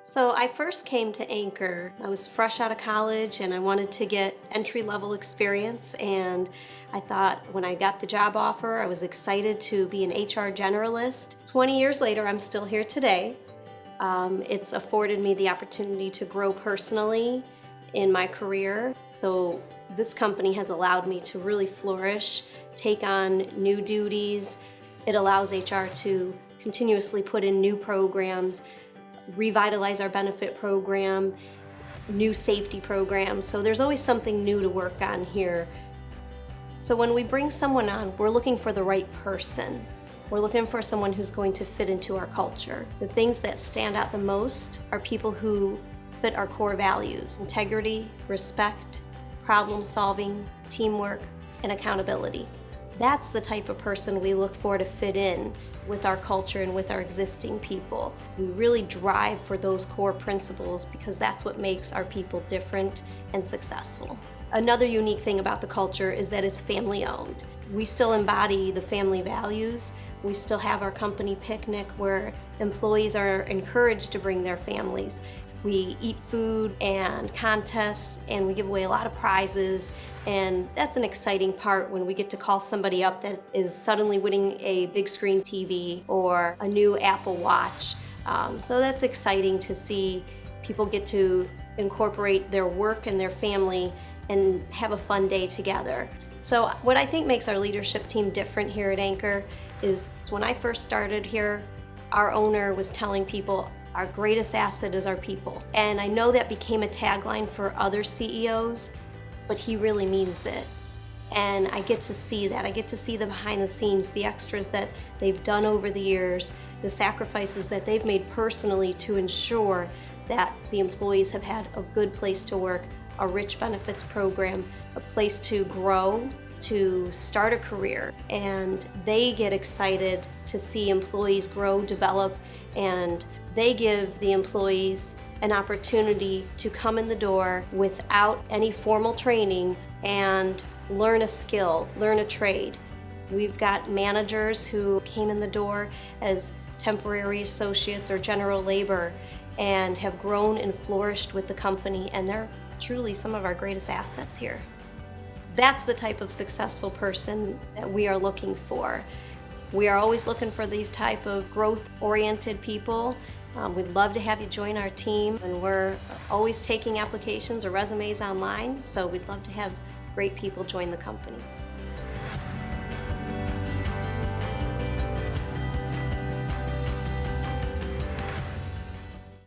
So I first came to Anchor. I was fresh out of college and I wanted to get entry-level experience, and I thought when I got the job offer, I was excited to be an HR generalist. 20 years later, I'm still here today. It's afforded me the opportunity to grow personally in my career. So this company has allowed me to really flourish, take on new duties. It allows HR to continuously put in new programs, revitalize our benefit program, new safety programs. So there's always something new to work on here. So when we bring someone on, we're looking for the right person. We're looking for someone who's going to fit into our culture. The things that stand out the most are people who fit our core values: integrity, respect, problem solving, teamwork, and accountability. That's the type of person we look for to fit in with our culture and with our existing people. We really drive for those core principles because that's what makes our people different and successful. Another unique thing about the culture is that it's family owned. We still embody the family values. We still have our company picnic where employees are encouraged to bring their families. We eat food and contests, and we give away a lot of prizes, and that's an exciting part when we get to call somebody up that is suddenly winning a big screen TV or a new Apple Watch. So that's exciting to see people get to incorporate their work and their family and have a fun day together. So what I think makes our leadership team different here at Anchor is when I first started here, our owner was telling people, our greatest asset is our people. And I know that became a tagline for other CEOs, but he really means it. And I get to see that. I get to see the behind the scenes, the extras that they've done over the years, the sacrifices that they've made personally to ensure that the employees have had a good place to work, a rich benefits program, a place to grow, to start a career. And they get excited to see employees grow, develop, and they give the employees an opportunity to come in the door without any formal training and learn a skill, learn a trade. We've got managers who came in the door as temporary associates or general labor and have grown and flourished with the company, and they're truly some of our greatest assets here. That's the type of successful person that we are looking for. We are always looking for these type of growth-oriented people. We'd love to have you join our team, and we're always taking applications or resumes online, so we'd love to have great people join the company.